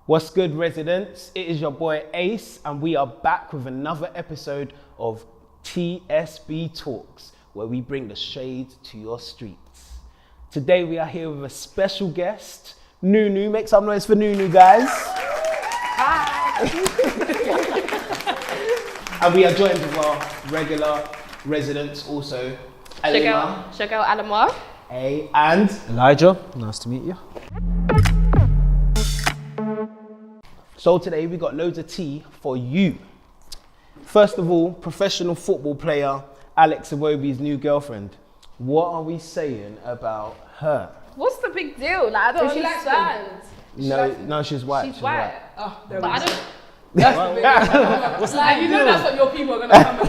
What's good, residents? It is your boy Ace, and we are back with another episode of TSB Talks, where we bring the shade to your streets. Today we are here with a special guest, Nunu. Make some noise for Nunu, guys. Hi. And we are joined with our regular residents also, Alima. Alima. Hey, and Elijah. Nice to meet you. So today we got loads of tea for you. First of all, professional football player Alex Iwobi's new girlfriend. What are we saying about her? What's the big deal? Like, I don't understand. No, she's white. She's white. Oh, there But we I go. don't. What's like, you know that's what your people are gonna come and do.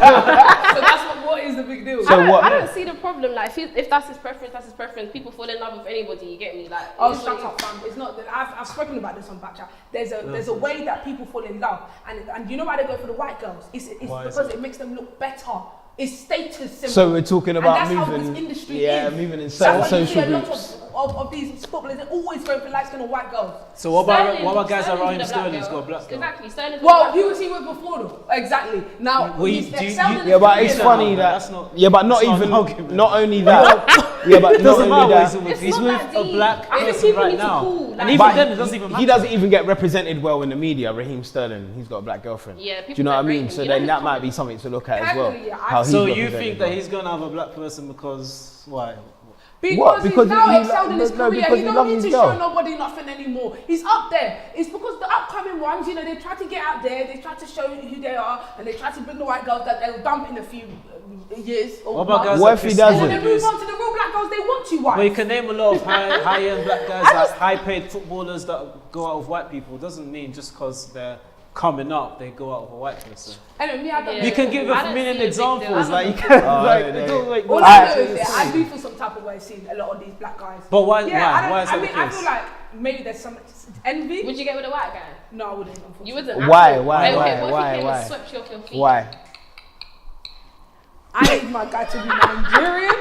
So that's what is the big deal? So what? I don't see the problem. Like, if that's his preference, that's his preference. People fall in love with anybody. You get me? Like, Oh, shut up, fam. It's not. I've spoken about this on Backchat. There's a way that people fall in love, and you know why they go for the white girls? It's because it makes them look better. It's status symbol. So we're talking about and that's moving. How this industry Yeah, is. moving in certain That's why you see social a lot groups. of these footballers. They're always going for light skin or white girls. So what about guys Sterling's like Ryan with a black Sterling's girl. got a black girl? Exactly, Sterling's Well, with a who black was he with before though? Exactly. Now Well, he's excelled in Yeah, but his it's career. funny That's that. not- Yeah, but not that's not even. an argument. Not only that. Yeah, but It not doesn't only matter what that. he's with. It's He's not with that a deep. black I think person people right need to now. cool, like- And even But then, it doesn't even matter. he doesn't even get represented well in the media. Raheem Sterling, he's got a black girlfriend. Yeah, Do people you know what I don't rate mean? him. So You know then his that might comment. be something to look at as well. Casually, yeah, How he's So you represented think that well. he's gonna have a black person because why? Because What? Because he's now he excelled in his no, career. because He he don't loves need his to girl. show nobody nothing anymore. He's up there. It's because the upcoming ones, you know, they try to get out there, they try to show who they are, and they try to bring the white girls that they'll dump in a few years. Or What about guys months. What like if he Chris doesn't? And Paul? then they move on to the real black girls they want to white. Well, you can name a lot of high-end black guys, like high-paid footballers that go out with white people. Doesn't mean just because they're coming up, they go out with a white person. Anyway, me, I don't Yeah. know. You can give I a don't million see a big deal. examples, I like you don't can, know. like, Oh, they don't like. All I- I know is that I do feel some type of way seeing a lot of these black guys. But why? Yeah, Why is that I mean, the I case? feel like maybe there's some envy. Would you get with a white guy? No, I wouldn't. Unfortunately. You wouldn't. Why? Okay, Why? okay, Why? what if Why? he came Why? and swept you off your feet? Why? I need my guy to be Nigerian.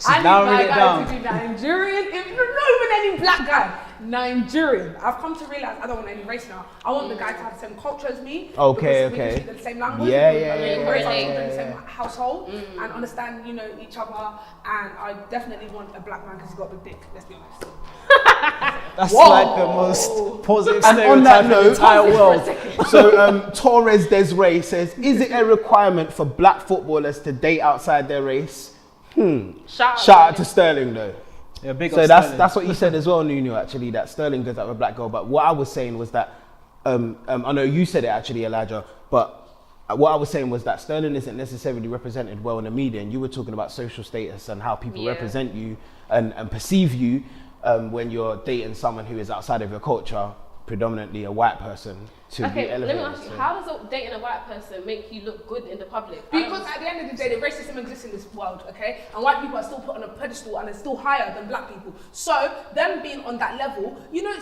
I need narrowing my it guy down. to be Nigerian. Not even any black guy. Nigerian. I've come to realize I don't want any race now. I want the guy to have the same culture as me. Okay, because okay. We can speak the same language. Yeah, we yeah, can yeah, raise our yeah, children in the yeah. same household and understand, you know, each other. And I definitely want a black man because he's got a big dick. Let's be honest. That's Whoa. like the most positive And on that stereotype in note- the entire world. So Torres Desiree says, is it a requirement for black footballers to date outside their race? Shout out to Sterling though. Yeah, big So up that's Sterling. that's what you said as well, Nunu, actually, that Sterling goes out with a black girl. But what I was saying was that, I know you said it actually, Elijah, but what I was saying was that Sterling isn't necessarily represented well in the media, and you were talking about social status and how people represent you and perceive you when you're dating someone who is outside of your culture, predominantly a white person, to be Okay, let me elevated. ask you, how does dating a white person make you look good in the public? Because at the end of the day, the racism exists in this world, okay? And white people are still put on a pedestal and are still higher than black people. So them being on that level, you know,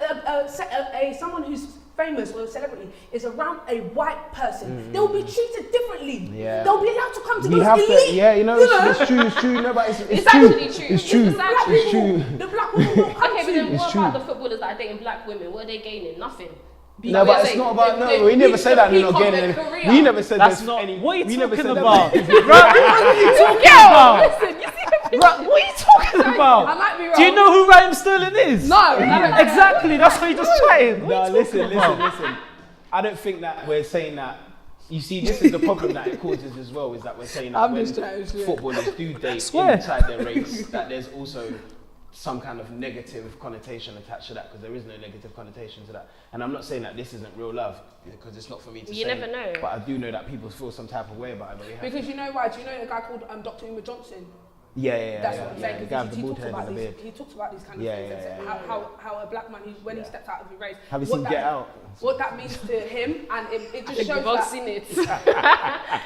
when someone who's famous or a celebrity is around a white person, they'll be treated differently. Yeah. They'll be allowed to come to We those have elite. to, yeah, it's true. No, but it's It's true. actually true. It's true. It's actually It's true. The black women won't come Okay, but to then you. what true. about the footballers that are dating black women? What are they gaining? Nothing. No, but it's not about, no, we never said that they're not getting any. We never said That's there's not. any. What are we you never talking said about? that- Right, what are you talking about? Listen, you see Right, what are you talking I about? might be wrong. Do you know who Raheem Sterling is? No. Exactly. That's why you're just chatting. No, listen. I don't think that we're saying that. You see, this is the problem that it causes as well, is that we're saying that I'm when just chatting shit. footballers do date swear. inside their race, that there's also some kind of negative connotation attached to that, because there is no negative connotation to that. And I'm not saying that this isn't real love, because it's not for me to You say. never know. But I do know that people feel some type of way about it. But we have Because you know why? Do you know a guy called Dr. Uma Johnson? That's what I'm saying. The guy with the He bald talks head about and the these. beard. He talks about these kind of Yeah, things. yeah, And yeah, how a black man, when he steps out of his race, Have you seen Get Out? What that means to him, and it just shows We've all that seen it.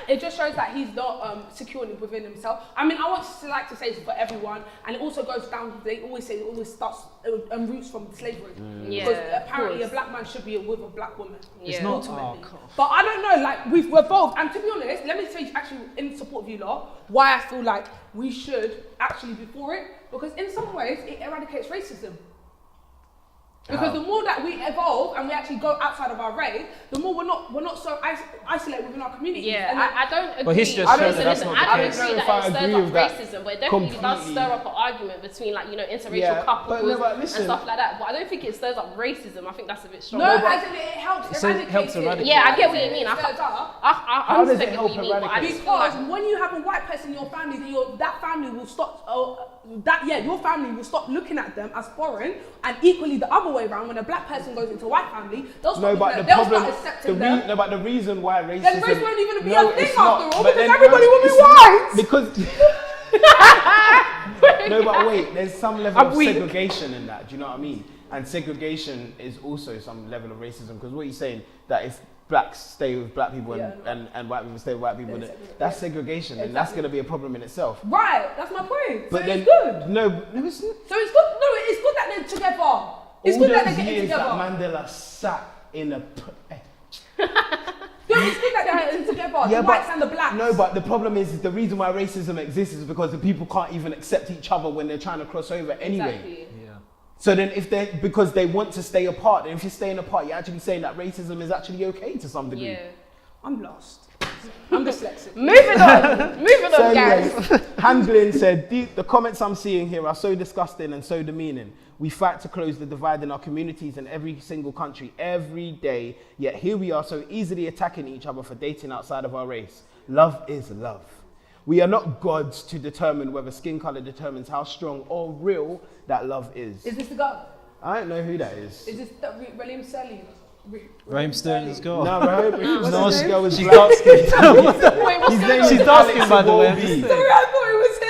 it just shows that he's not secure within himself. I mean, I want to like to say it's for everyone, and it also goes down. They always say it always starts and roots from slavery. Yeah, because apparently of a black man should be with a black woman. It's not- Ultimately. oh, God. But I don't know. Like we've evolved, and to be honest, let me say actually in support of you lot, why I feel like we should actually be for it, because in some ways it eradicates racism. Because the more that we evolve and we actually go outside of our race, the more we're not so isolated within our community. Yeah, I don't agree. But history has shown that that's not the I don't case. agree I don't know if that I it stirs agree up with that racism, but it definitely does completely. stir up an argument between interracial Yeah, couples but no, but listen. and stuff like that. But I don't think it stirs up racism. I think that's a bit strong. No, but- as in it helps So it eradicate helps it. eradicate. Yeah, I get what you mean. I Stirs up. How does it understand help what you mean, but I just feel Because like when you have a white person in your family, then that family will stop. Your family will stop looking at them as foreign, and equally the other way around. When a black person goes into a white family, they'll stop looking at them. They'll start accepting them. No, but the reason why racism. Then race won't even be No, a thing it's not, after all, but because then- everybody will be it's white. not, Because. No, but wait, there's some level I'm of weak. segregation in that. Do you know what I mean? And segregation is also some level of racism, because what you're saying that if blacks stay with black people and white people stay with white people, Then that's segregation, and that's going to be a problem in itself. Right, that's my point. But so then, it's good. no, it's not. So it's good. No, it's good that they're together. It's All good that those they're getting years together. that Mandela sat in a. No, it's good that they're getting together. Yeah, The whites and the blacks. No, but the problem is the reason why racism exists is because the people can't even accept each other when they're trying to cross over anyway. exactly. So then because they want to stay apart, and if you're staying apart, you're actually saying that racism is actually okay to some degree. Yeah. I'm lost. I'm dyslexic. Moving on, So guys. anyway, Handlin said, the comments I'm seeing here are so disgusting and so demeaning. We fight to close the divide in our communities in every single country every day, yet here we are so easily attacking each other for dating outside of our race. Love is love. We are not gods to determine whether skin color determines how strong or real that love is. Is this the girl? I don't know who that is. Is this William Sterling? Raheem Sterling's girl. No, bro. No, This girl was she's black. dark skinned. Wait, what's His going name on? is She's dark skinned, Alex by the way. Iwobi. Sorry, I thought it was him.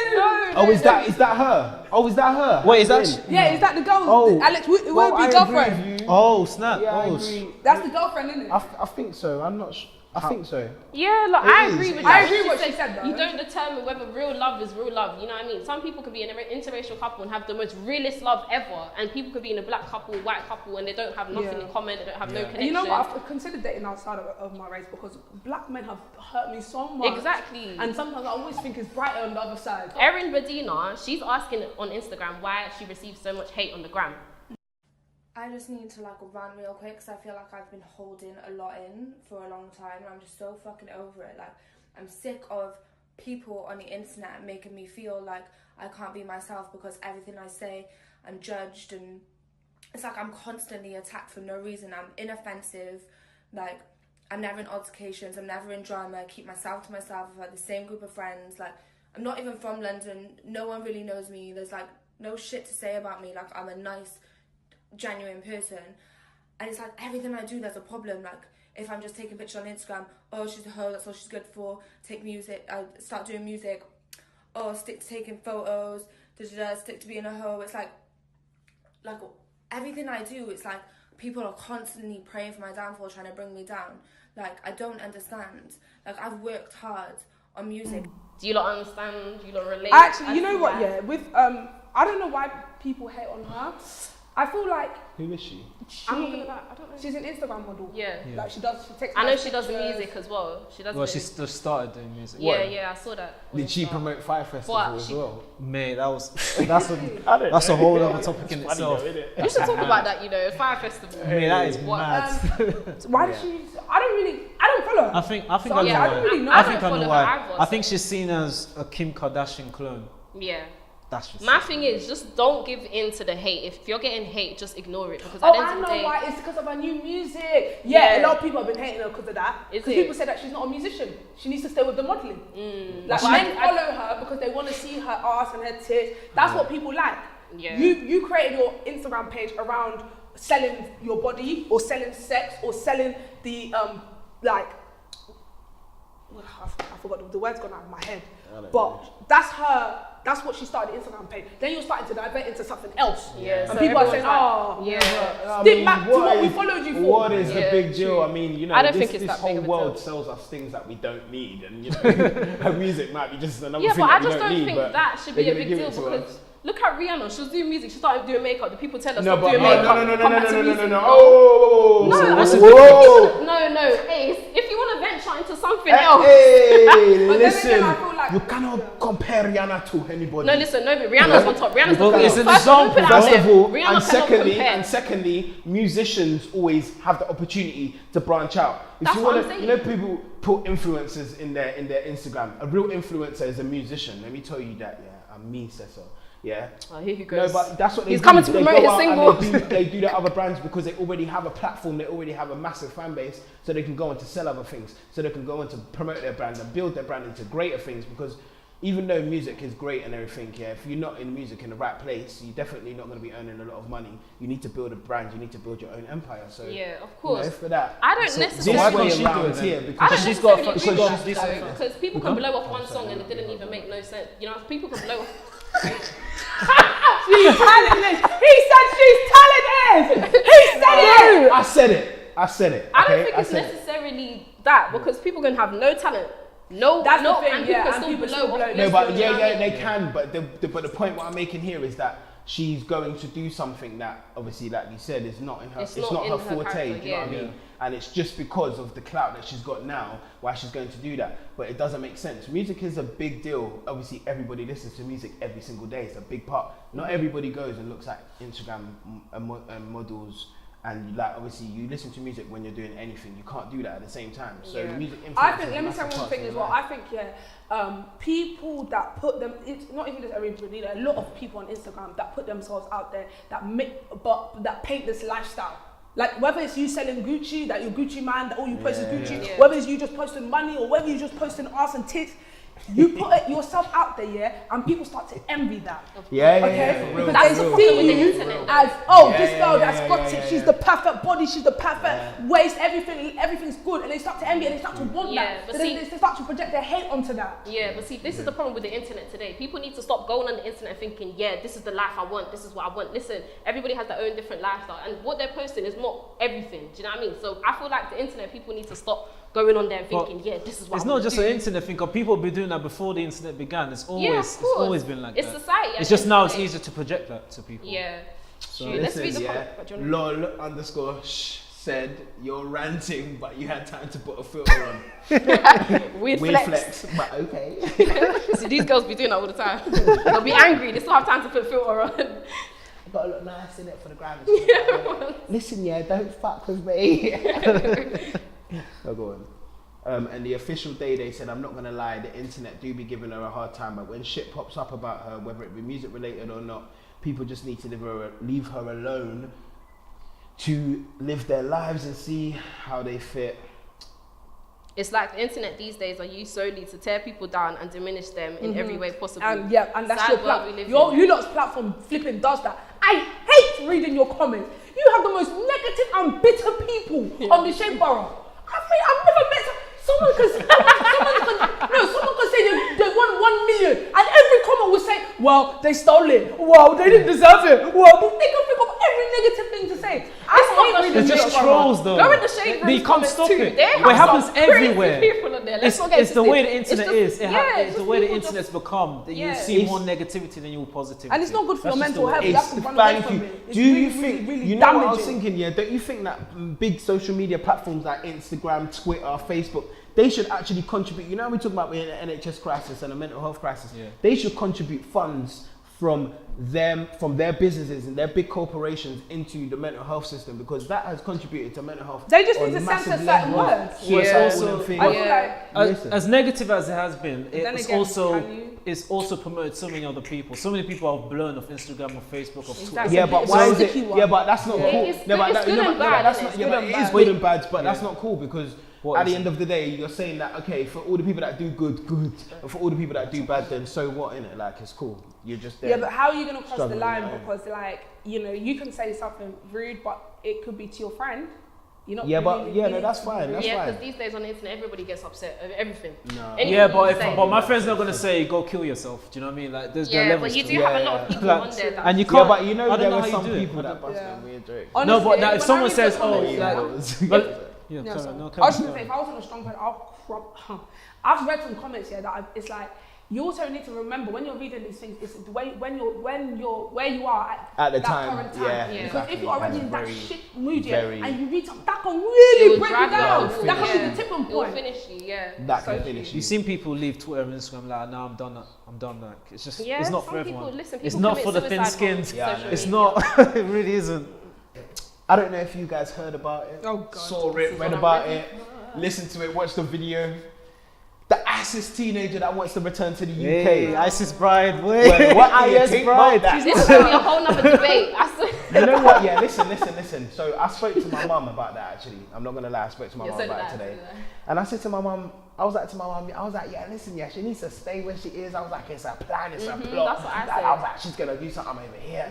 Oh, is that her? Oh, is that her? Wait, is that? Handlin? Yeah, is that the girl? Oh, Alex Iwobi well, I agree girlfriend. with you. Oh, snap. Yeah, I Oh, agree. That's the girlfriend, isn't it? I think so. I'm not sure. I think so. Yeah, like It I is. agree with I that. agree what she said, though. You don't determine whether real love is real love. You know what I mean? Some people could be in an interracial couple and have the most realest love ever, and people could be in a black couple, white couple, and they don't have nothing in common. They don't have no connection. And you know what? I've considered dating outside of my race because black men have hurt me so much. Exactly. And sometimes I always think it's brighter on the other side. Erin Budina, she's asking on Instagram why she receives so much hate on the gram. I just need to rant real quick because I feel like I've been holding a lot in for a long time and I'm just so fucking over it. I'm sick of people on the internet making me feel like I can't be myself because everything I say I'm judged, and it's like I'm constantly attacked for no reason. I'm inoffensive, I'm never in altercations, I'm never in drama, I keep myself to myself. I've had the same group of friends, I'm not even from London, no one really knows me, there's no shit to say about me, I'm a nice, genuine person, and it's everything I do there's a problem. If I'm just taking pictures on Instagram, oh, she's a hoe, that's all she's good for. Take music, start doing music, oh, stick to taking photos, stick to being a hoe. It's everything I do, it's people are constantly praying for my downfall, trying to bring me down. I don't understand. I've worked hard on music. Do you not understand? Do you not relate? Actually, you know what? Yeah, with I don't know why people hate on her. I feel like Who is she? I'm not gonna lie, I don't know. she's an Instagram model. Yeah. She takes. I know nice she does the pictures. music as well. She does. Well, the- she just started doing music. Yeah, I saw that. on Did she Insta. promote Fire Festival What? as She- well? Mate, that's a whole other topic in itself. We should talk about that, Fire Festival. Mate, that is What? mad. Why does she? I don't follow her. I think So, I know yeah, I why. don't really know. I I think don't I know follow why. her either, I think she's seen as a Kim Kardashian clone. Yeah. That's just My thing is, just don't give in to the hate. If you're getting hate, just ignore it, because at Oh, the end I of the know day, why. It's because of her new music. Yeah, Yeah. a lot of people have been hating her because of that. Is Because it? people say that she's not a musician. She needs to stay with the modelling. But Men I- follow her because they want to see her ass and her tits. That's what people like. Yeah. You created your Instagram page around selling your body or selling sex or selling the I forgot the word's gone out of my head. But that's her That's what she started the Instagram page. Then you're starting to divert into something else. Yeah, And so people are saying, stick back to what we followed you for. What is the big deal? I mean, you know, I don't think this it's that whole big of a world deal. sells us things that we don't need, and you know, her music might be just another Yeah, thing but that I we just don't don't need. think But that should be they're a gonna big give deal it to because us. look at Rihanna. She was doing music. She started doing makeup. The people tell her No, stop but doing makeup. no. Come back to music. Oh, No, what's the no, Ace. If you want to venture into something else. Hey, But then listen, again, I feel like- you cannot compare Rihanna to anybody. No, listen, no, but Rihanna's on top. Rihanna's the Well, queen. it's an First of all, put it out First there. of all, Rihanna and secondly, musicians always have the opportunity to branch out. If That's you what wanna, I'm saying. you know, people put influencers in their Instagram. A real influencer is a musician. Let me tell you that. Yeah, I'm me, says so. Yeah. Oh, here he No, goes. but that's what they He's do. coming to They promote go his out single. and they do the other brands because they already have a platform. They already have a massive fan base, so they can go on to sell other things. So they can go on to promote their brand and build their brand into greater things. Because even though music is great and everything, yeah, if you're not in music in the right place, you're definitely not going to be earning a lot of money. You need to build a brand. You need to build your own empire. So Yeah, of you know, course. for that, I don't this necessarily. why way can't she do around it then? here I don't because she's got- necessarily she's agree got with this- that though, because people can blow off one song and it didn't even make no sense. You know, people can blow off. She's talented. He said she's talented. He said it. I said it. I don't okay? think I it's said it. necessarily that because people can have no talent. No, That's the no, thing, and yeah, people and can people still still blow blow. off. No, Let's but be honest, yeah, you know what I they mean? can. But the point what I'm making here is that she's going to do something that obviously, like you said, is not in her. It's It's not not in her her forte. character, Do you know what I yeah. mean? And it's just because of the clout that she's got now why she's going to do that. But it doesn't make sense. Music is a big deal. Obviously, everybody listens to music every single day. It's a big part. Not everybody goes and looks at Instagram models. And like obviously you listen to music when you're doing anything. You can't do that at the same time. So Yeah. music I influences think, let me say massive one parts thing of as your well. life. I think, people that put them, it's not even just Erin Budina, a lot of people on Instagram that put themselves out there that paint this lifestyle. Like whether it's you selling Gucci, that you're Gucci man, that all you post is Gucci, Yeah. whether it's you just posting money or whether you just posting ass and tits, you put it yourself out there, yeah, and people start to envy that. Yeah, Okay, for real, because That's they the for problem real. with the see you internet. as this girl that's got it, she's the perfect body, she's the perfect waist, everything's good, and they start to envy and they start to want Yeah, that. but So see- they start to project their hate onto that. Yeah, but see, this is the problem with the internet today. People need to stop going on the internet thinking, yeah, this is the life I want, this is what I want. Listen, everybody has their own different lifestyle, and what they're posting is not everything. Do you know what I mean? So I feel like the internet, people need to stop going on there and thinking, yeah, this is what It's I not want just to do. an internet thing, because people have been doing that before the internet began. It's always, Yeah, of it's course. always been like It's that. society. It's just now it's easier. easier to project that to people. Yeah. So Shoot, let's Listen, read the yeah, comment. Do you wanna- lol_shh said you're ranting, but you had time to put a filter on. Weird Weird flex. flex, but okay. See, these girls be doing that all the time. They'll be angry. They still have time to put filter on. Gotta look nice in it for the gram. Listen, yeah, don't fuck with me. Oh, go on. And the official day, they said, I'm not gonna lie, the internet do be giving her a hard time, but when shit pops up about her, whether it be music related or not, people just need to leave her alone to live their lives and see how they fit. It's like the internet these days are used solely to tear people down and diminish them in every way possible. And yeah, and that's Sad your world platform. we live in. You lot's platform flipping does that. I hate reading your comments. You have the most negative and bitter people on the Shade Borough. I've never met someone can say they won 1 million, and every comment will say, well, they stole it. Well, they didn't deserve it. Well, they can pick up every negative thing to say. I hate reading It's just Shade Borough. trolls though. Go in the shade You room can't comments stop too. it. They It have happens some crazy everywhere. people on there. Let's not get It's the way the twisted. internet is. It's the way the people internet's become. That you Yeah. see It's- more negativity than you will positivity. And it's not good for your That's just mental the way health. it You is. have to run away Thank from you. it. It's Do you really, think, really you know what I was damaging. thinking, yeah? Don't you think that big social media platforms like Instagram, Twitter, Facebook, they should actually contribute? You know, we talk about the NHS crisis and a mental health crisis. Yeah. They should contribute funds from their businesses and their big corporations into the mental health system, because that has contributed to mental health. They just on need to massive censor certain levels. words. Well, it's Yeah. also- All them things. I feel like Listen. As negative as it has been, then it's again, also can you- it's also promoted so many other people. So many people have blown off Instagram or Facebook or Twitter. Exactly. Yeah, but It's why a is it? sticky one. Yeah, but that's not Yeah. cool. It's No, but good- that- it's good no, and but bad, that's isn't not. it? Yeah, It's but good it and is bad. good and bad. But Yeah. that's not cool, because What at is the end of the day, you're saying that okay, for all the people that do good, and for all the people that do bad, then so what? In it, like it's cool. You're just there. Yeah, but how are you going to cross the Struggling, line? yeah. Because, like, you know, you can say something rude, but it could be to your friend. You're not Yeah, but really yeah, no, willing that's to fine. do That's it. Yeah, fine. because these days on the internet, everybody gets upset over everything. No. Anything Yeah, you say. but my friend's not gonna say go kill yourself. Do you know what I mean? Like there's Yeah, levels but you to do it. have a lot of Yeah. people Like, on there that and you Yeah, can't. but you know I don't there know are how you some do it. people I that don't- bust Yeah. them weird jokes. Honestly, No, but now if when I someone read the says, "Oh, comments, like," yeah. but, Yeah, carry sorry. on, no, I was carry just gonna on. say, if I was on a strong pen, I've read some comments here that it's like you also need to remember when you're reading these things, it's the way when you're where you are At the that time, current time. yeah, Because exactly. if you're already That's in that very- shit mood yeah, very- and you read something, that can It really will break you drag you down. down. That can Yeah. be the tipping It will point. finish you, yeah. That So can true. finish you. You've seen people leave Twitter and Instagram like, "No, I'm done. I'm done." Like it's just, Yeah, it's not some for people, everyone. listen, It's people not for the commit suicide on thin-skinned. Yeah, I social know. It's media. not. It really isn't. I don't know if you guys heard about it. Oh, God. Saw This it, is read what I'm about ready it, listened to it, watched the video. The ISIS teenager that wants to return to the UK. Hey, ISIS bride. Well, what do you IS think bride. about that? This is gonna be a whole nother debate. I swear. You know what? Yeah, listen. So I spoke to my mum about that actually. I'm not gonna lie, I spoke to my Yeah, mum so did about I, it so today. did I. And I said to my mum, I was like, yeah, listen, yeah, she needs to stay where she is. I was like, it's a plan, it's a plot. that's what I Like, said. I was like, she's gonna do something over here.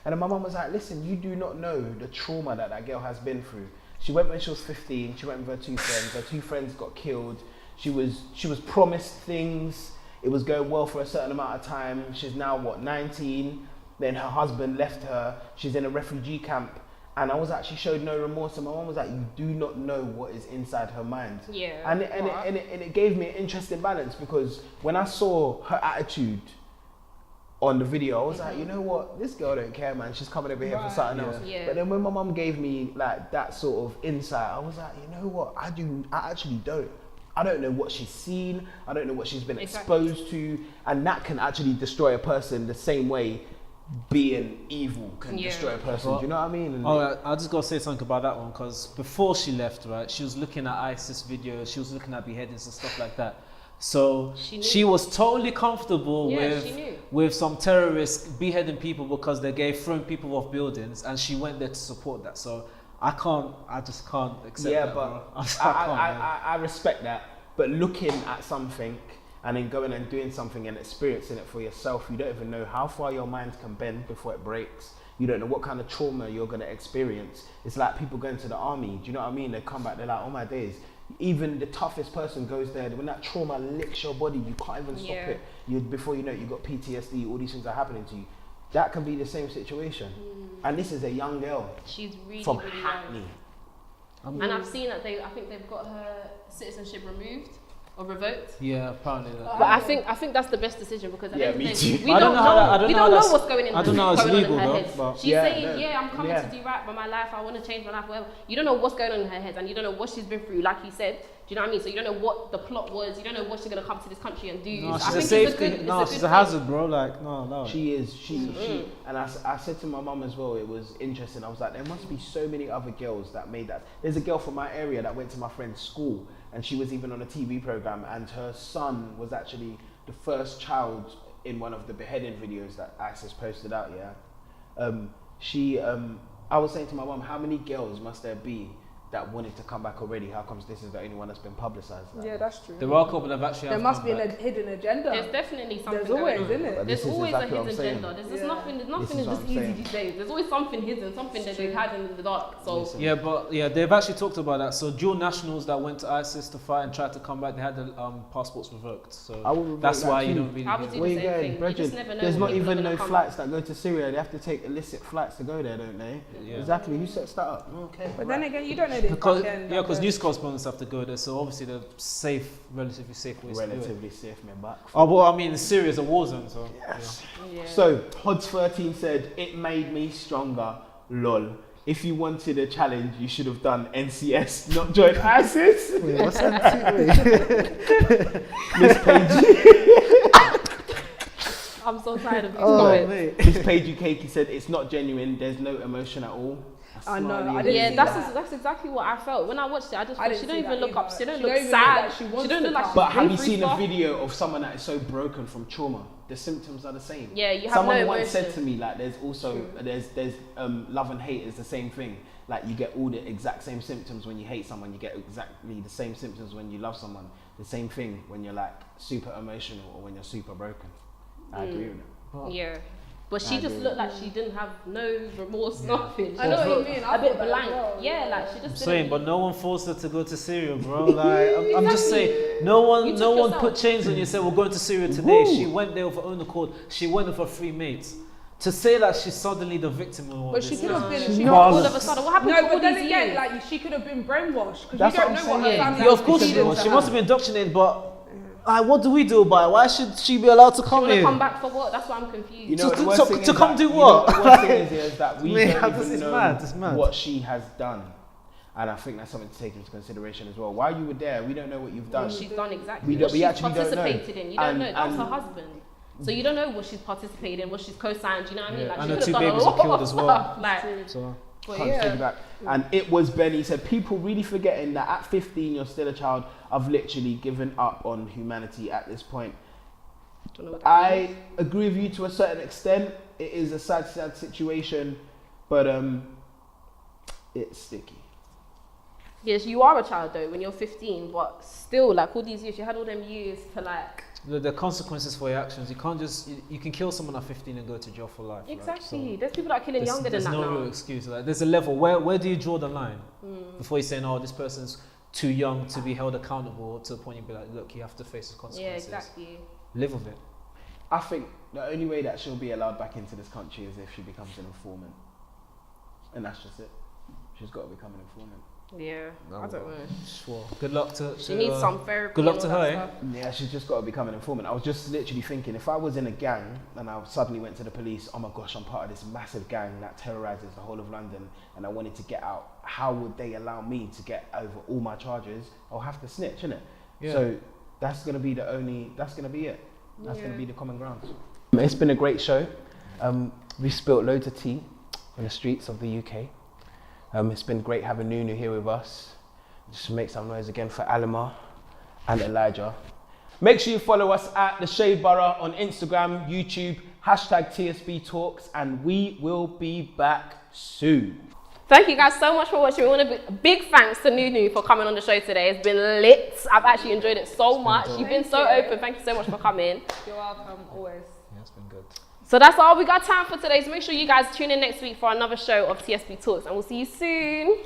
And then my mum was like, listen, you do not know the trauma that girl has been through. She went when she was 15. She went with her two friends. Her two friends got killed. She was promised things. It was going well for a certain amount of time. She's now 19. Then her husband left her. She's in a refugee camp. And I was actually showed no remorse. And my mum was like, you do not know what is inside her mind. Yeah. And it gave me an interesting balance because when I saw her attitude on the video, I was like, you know what? This girl don't care, man. She's coming over here for something else. Yeah. But then when my mum gave me like that sort of insight, I was like, you know what? I actually don't. I don't know what she's seen. I don't know what she's been exposed to. And that can actually destroy a person the same way being evil can destroy a person. Do you know what I mean? And I just gotta say something about that one because before she left, right, she was looking at ISIS videos, she was looking at beheadings and stuff like that. So she was totally comfortable with some terrorists beheading people because they're gay, throwing people off buildings, and she went there to support that. So I just can't accept that. But bro. I respect that. But looking at something and then going and doing something and experiencing it for yourself, you don't even know how far your mind can bend before it breaks. You don't know what kind of trauma you're going to experience. It's like people going to the army. Do you know what I mean? They come back, they're like, oh my days. Even the toughest person goes there. When that trauma licks your body, you can't even stop it. Before you know it, you've got PTSD, all these things are happening to you. That can be the same situation. And this is a young girl. She's really, from really Hackney. young. And I've seen that I think they've got her citizenship removed or revoked. Yeah, apparently. But I think that's the best decision because at the end of the me day, too. we don't know what's going in I don't know how it's going on legal in her though, head. but- She's saying, I'm coming Yeah. to do right by my life. I want to change my life, whatever. You don't know what's going on in her head, and you don't know what she's been through. Like you said, do you know what I mean? So you don't know what the plot was. You don't know what she's gonna come to this country and do. No, So I she's a think it's safety. good- No, it's she's good a thing. hazard, bro. Like, no. She is. She. And I said to my mum as well, it was interesting. I was like, there must be so many other girls that made that. There's a girl from my area that went to my friend's school, and she was even on a TV program, and her son was actually the first child in one of the beheading videos that ISIS posted out. I was saying to my mum, how many girls must there be that wanted to come back already? How comes this is the only one that's been publicised? Yeah, that's true. There are a couple that have actually. There have must come be back. a hidden agenda. There's definitely something There's always, going on. isn't it? But There's this is always exactly a what I'm hidden saying. agenda. There's This nothing is is what just I'm easy saying. these days. There's always something hidden, something that they've had in the dark. So Yeah, but they've actually talked about that. So dual nationals that went to ISIS to fight and tried to come back, they had their passports revoked. So I will revoke that's that why you too. don't really. I would do Where the you same going, thing. You brethren? just never know There's when not people are even gonna no come. flights that go to Syria. They have to take illicit flights to go there, don't they? Yeah. Exactly. Who sets that up? Okay. But then again, you don't know this. Because news correspondents have to go there, so obviously the relatively safe ways to do it. Relatively safe, man. Back. Oh well, I mean, Syria is a war zone, so. Yes. Yeah. So, Hods13 said, it made me stronger, lol. If you wanted a challenge, you should have done NCS, not join ISIS. Wait, what's that? Miss Page. I'm so tired of these Oh, comments. mate. Miss Page Ukeki said, it's not genuine, there's no emotion at all. I know, Smiley I emoji. didn't Yeah, see that's that. exactly what I felt when I watched it. I just I thought didn't she don't see even that look either. up. She don't She look don't even sad. look like she wants don't to look like come. she's But have been you through seen a stuff. video of someone that is so broken from trauma? The symptoms are the same. Yeah, you have Someone no once said emotion. to me, like, there's also there's love and hate is the same thing. Like, you get all the exact same symptoms when you hate someone. You get exactly the same symptoms when you love someone. The same thing when you're like super emotional or when you're super broken. I agree with that. Yeah. But she just looked like she didn't have no remorse, nothing. I know what you mean. A bit blank. Yeah, like she just. I'm saying, but no one forced her to go to Syria, bro. Like I'm just saying, no one put chains on you and said we're going to Syria today. She went there of her own accord. She went with her 3 mates. To say that she's suddenly the victim of all but this. she could have been. All of a sudden, what happened to all but then these again, years? like she could have been brainwashed because That's you don't what know I'm what her saying. family. Yeah, of course she was. She must have been indoctrinated, but what do we do about it? Why should she be allowed to come She here? come back for what? That's why I'm confused. You know, To- the worst to- thing to is come that- do you know what? the worst thing is that we Man, don't this even is know mad, it's mad. what she has done. And I think that's something to take into consideration as well. While you were there, we don't know what you've done. What she's done exactly. We What she's actually don't know. participated in. You don't And- know. That's her and- husband. So you don't know what she's participated in, what she's co-signed. You know what I mean? Yeah, Like and she her could 2 have done a babies were lot killed of as well. stuff. Like, So, but Can't yeah. take it back. And it was Ben. He said, people really forgetting that at 15 you're still a child. I've literally given up on humanity at this point. Don't know what that I means. agree with you to a certain extent. It is a sad situation, but it's sticky. Yes, you are a child though when you're 15, but still, like all these years, you had all them years to like. the consequences for your actions. You can't just you can kill someone at 15 and go to jail for life. Exactly. Like, There's people that are killing younger than that There's no now. real excuse. Like, there's a level. Where do you draw the line before you're saying, oh, this person's too young to be held accountable, to the point you be like, look, you have to face the Yeah, consequences. exactly. Live with it. I think the only way that she'll be allowed back into this country is if she becomes an informant. And that's just it. She's got to become an informant. Yeah, I don't know. Sure. Good luck to. She needs some therapy. Good luck and to all her. that Eh? stuff. Yeah, she's just got to become an informant. I was just literally thinking, if I was in a gang and I suddenly went to the police, oh my gosh, I'm part of this massive gang that terrorizes the whole of London, and I wanted to get out, how would they allow me to get over all my charges? I'll have to snitch, innit? Yeah. So that's going to be that's going to be it. That's Yeah. going to be the common ground. It's been a great show. We spilt loads of tea on the streets of the UK. It's been great having Nunu here with us. Just make some noise again for Alima and Elijah. Make sure you follow us at The Shade Borough on Instagram, YouTube, #TSB Talks, and we will be back soon. Thank you guys so much for watching. We want a big thanks to Nunu for coming on the show today. It's been lit. I've actually enjoyed it so much. You've been so open. Thank you so much for coming. You're welcome, always. Yeah, it's been good. So that's all we got time for today. So make sure you guys tune in next week for another show of TSB Talks, and we'll see you soon.